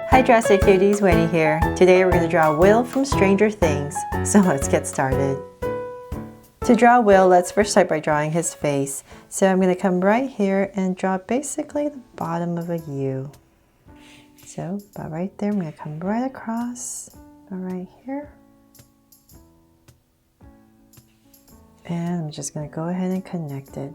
Hi Drastic Cuties, Winnie here. Today we're going to draw Will from Stranger Things, so let's get started. To draw Will, let's first start by drawing his face. So I'm going to come right here and draw basically the bottom of a U. So about right there, I'm going to come right across, about right here. And I'm just going to go ahead and connect it.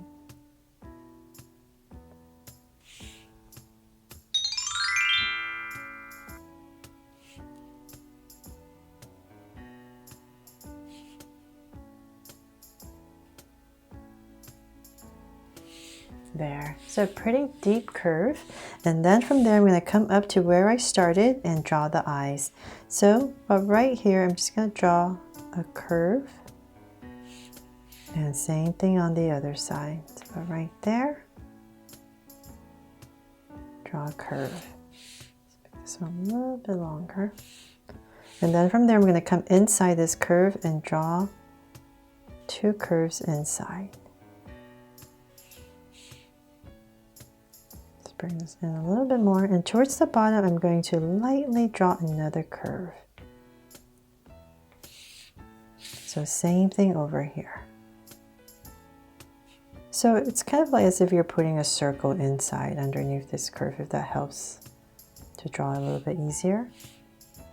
There, so a pretty deep curve, and then from there I'm going to come up to where I started and draw the eyes. So right here I'm just going to draw a curve, and same thing on the other side. So right there, draw a curve. Let's make this one a little bit longer, and then from there I'm going to come inside this curve and draw two curves inside. Bring this in a little bit more, and towards the bottom I'm going to lightly draw another curve. So same thing over here. So it's kind of like as if you're putting a circle inside underneath this curve, if that helps to draw a little bit easier.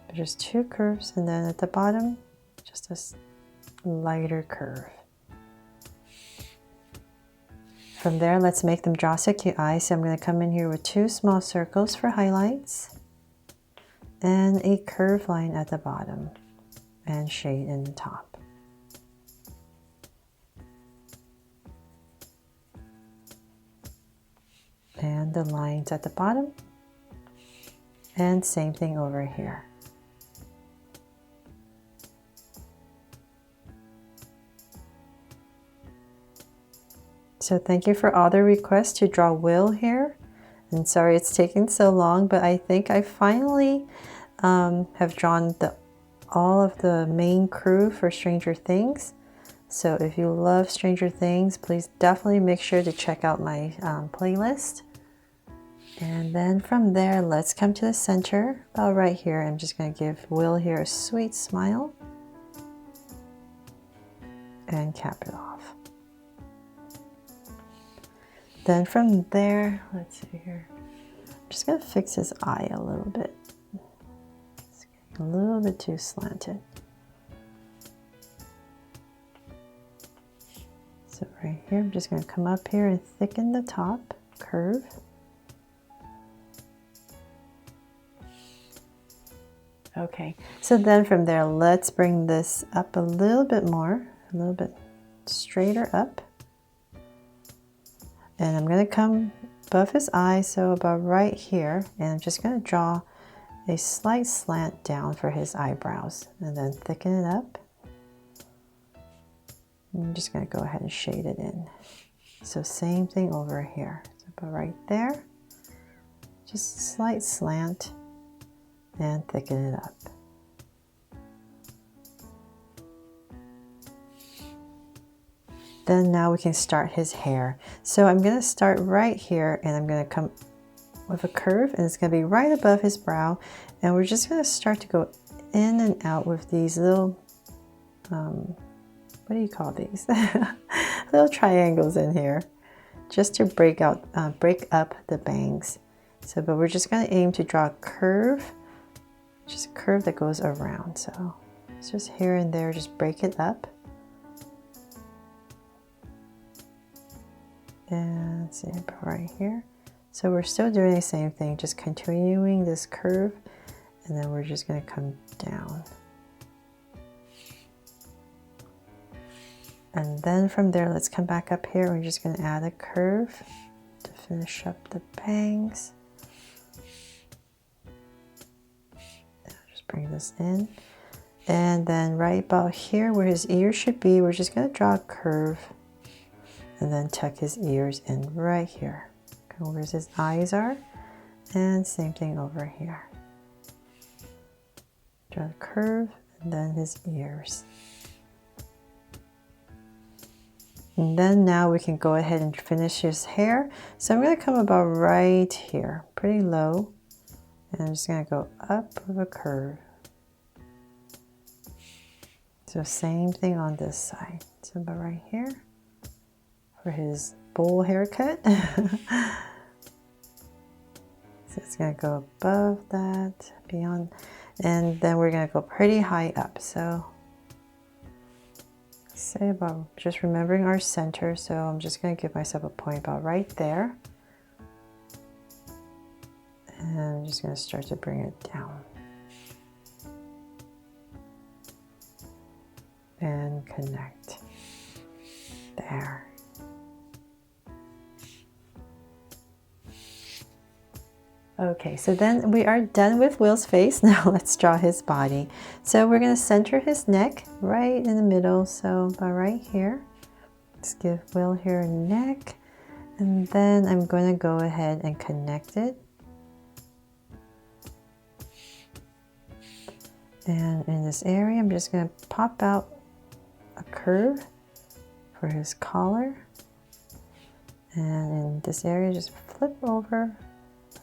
But just two curves, and then at the bottom just a lighter curve. From there, let's make them draw so cute eyes. So I'm going to come in here with two small circles for highlights and a curved line at the bottom and shade in the top. And the lines at the bottom, and same thing over here. So thank you for all the requests to draw Will here, and sorry it's taking so long, but I think I finally have drawn all of the main crew for Stranger Things. So if you love Stranger Things, please definitely make sure to check out my playlist. And then from there, let's come to the center, about right here. I'm just going to give Will here a sweet smile and cap it off. Then from there, let's see here, I'm just going to fix his eye a little bit. It's getting a little bit too slanted. So right here, I'm just going to come up here and thicken the top curve. Okay, so then from there, let's bring this up a little bit more, a little bit straighter up. And I'm going to come above his eye, so about right here, and I'm just going to draw a slight slant down for his eyebrows, and then thicken it up. I'm just going to go ahead and shade it in. So same thing over here, so about right there, just a slight slant and thicken it up. Then now we can start his hair. So I'm going to start right here, and I'm going to come with a curve, and it's going to be right above his brow, and we're just going to start to go in and out with these little what do you call these? Little triangles in here, just to break up the bangs. So but we're just going to aim to draw a curve, just a curve that goes around. So it's just here and there, just break it up. And let's see, right here. So we're still doing the same thing, just continuing this curve, and then we're just going to come down. And then from there, let's come back up here. We're just going to add a curve to finish up the bangs. Just bring this in. And then right about here where his ears should be, we're just going to draw a curve and then tuck his ears in right here. Where his eyes are, and same thing over here. Draw a curve and then his ears. And then now we can go ahead and finish his hair. So I'm going to come about right here, pretty low, And I'm just going to go up with a curve. So same thing on this side. So about right here for his bowl haircut. So it's going to go above that, beyond, and then we're going to go pretty high up. So say about just remembering our center. So I'm just going to give myself a point about right there. And I'm just going to start to bring it down. And connect. There. Okay, so then we are done with Will's face. Now let's draw his body. So we're going to center his neck right in the middle. So about right here. Let's give Will here a neck. And then I'm going to go ahead and connect it. And in this area, I'm just going to pop out a curve for his collar. And in this area, just flip over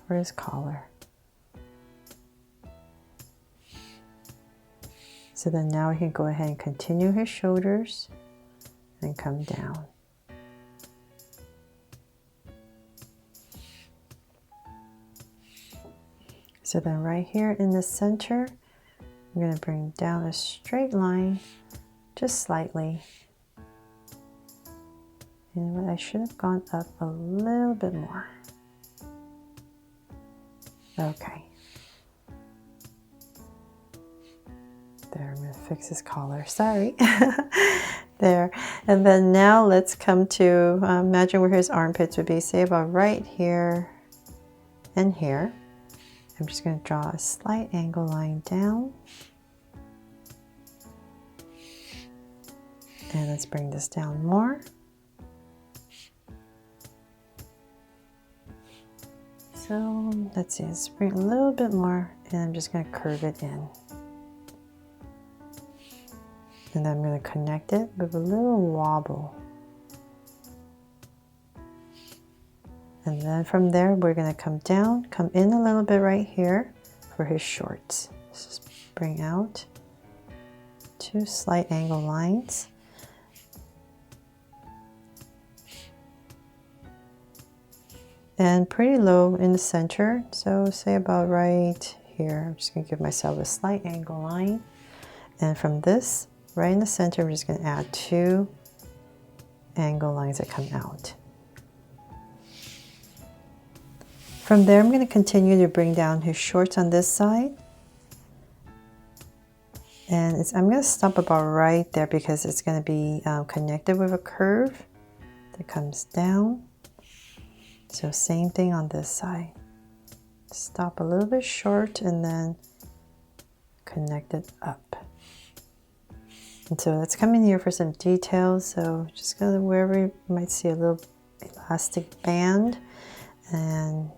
for his collar. So then now we can go ahead and continue his shoulders and come down. So then right here in the center, I'm going to bring down a straight line just slightly. And I should have gone up a little bit more. Okay. There, I'm going to fix his collar. Sorry. There. And then now let's come to imagine where his armpits would be. Say about right here and here. I'm just going to draw a slight angle line down. And let's bring this down more. So let's see, let's bring a little bit more, and I'm just going to curve it in. And then I'm going to connect it with a little wobble. And then from there, we're going to come down, come in a little bit right here for his shorts. Just bring out 2 slight angle lines. And pretty low in the center, so say about right here. I'm just going to give myself a slight angle line. And from this, right in the center, I'm just going to add 2 angle lines that come out. From there, I'm going to continue to bring down his shorts on this side. And I'm going to stop about right there because it's going to be connected with a curve that comes down. So same thing on this side. Stop a little bit short and then connect it up. And so let's come in here for some details. So just go to wherever you might see a little elastic band and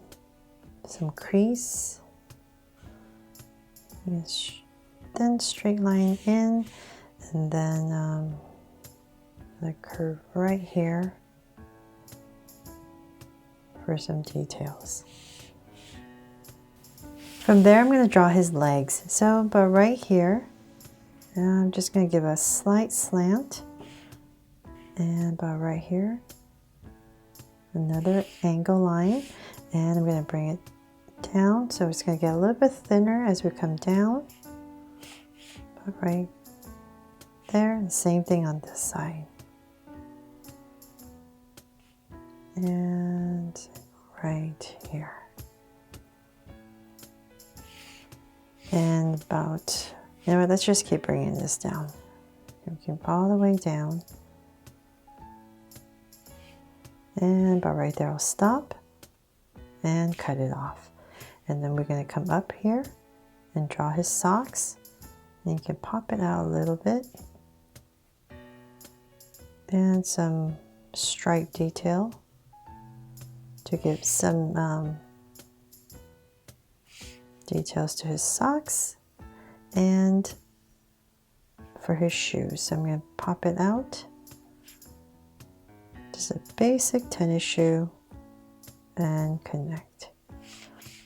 some crease. Then straight line in, and then the curve right here for some details. From there, I'm going to draw his legs. So about right here, I'm just going to give a slight slant, and about right here, another angle line, and I'm going to bring it down. So it's going to get a little bit thinner as we come down. About right there, and same thing on this side. And right here. And about, you know what, let's just keep bringing this down. Keep all the way down. And about right there, I'll stop and cut it off. And then we're going to come up here and draw his socks. And you can pop it out a little bit. And some stripe detail to give some details to his socks and for his shoes. So I'm going to pop it out. Just a basic tennis shoe and connect.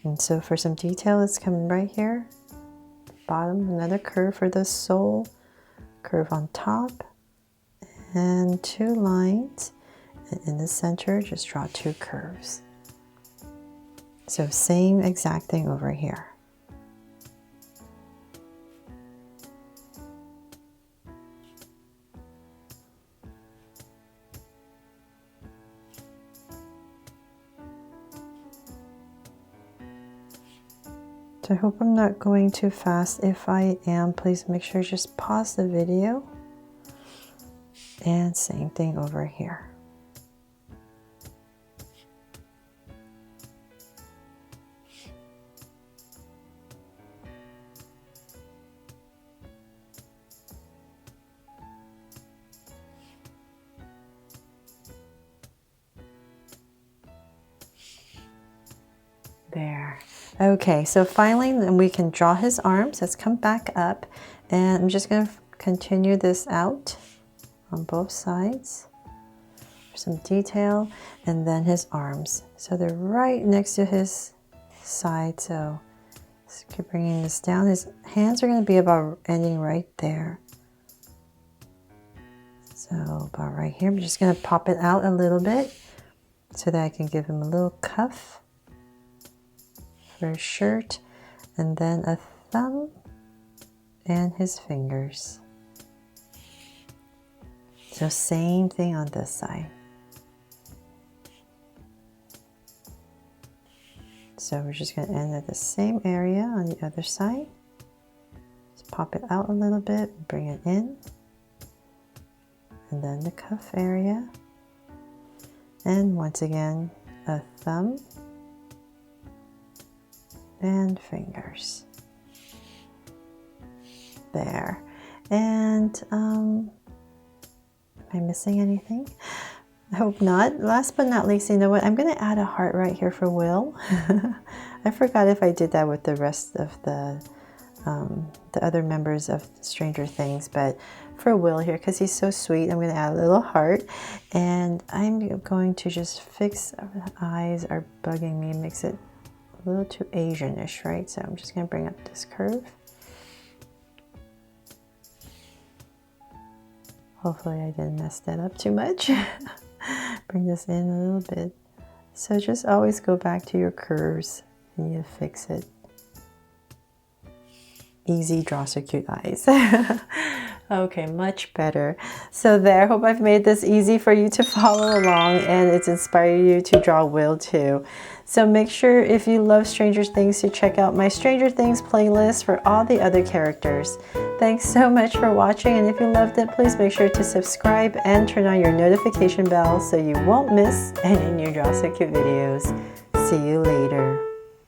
And so for some detail, it's coming right here. Bottom, another curve for the sole, curve on top, and 2 lines. And in the center, just draw 2 curves. So same exact thing over here. So I hope I'm not going too fast. If I am, please make sure just pause the video. And same thing over here. There. Okay, so finally then we can draw his arms. Let's come back up, and I'm just going to continue this out on both sides for some detail, and then his arms. So they're right next to his side, so let's keep bringing this down. His hands are going to be about ending right there. So about right here. I'm just going to pop it out a little bit so that I can give him a little cuff for his shirt, and then a thumb and his fingers. So same thing on this side. So we're just going to end at the same area on the other side. Just pop it out a little bit, bring it in, and then the cuff area, and once again a thumb and fingers. There. And am I missing anything? I hope not. Last but not least, you know what? I'm going to add a heart right here for Will. I forgot if I did that with the rest of the other members of Stranger Things, but for Will here, because he's so sweet, I'm going to add a little heart, and I'm going to just fix. The eyes are bugging me, makes it a little too Asian-ish, right? So I'm just going to bring up this curve. Hopefully I didn't mess that up too much. Bring this in a little bit. So just always go back to your curves and you fix it. Easy, draw so cute eyes. Okay, much better. So there, hope I've made this easy for you to follow along, and it's inspired you to draw Will too. So make sure, if you love Stranger Things, to check out my Stranger Things playlist for all the other characters. Thanks so much for watching, and if you loved it, please make sure to subscribe and turn on your notification bell so you won't miss any new Draw So Cute videos. See you later.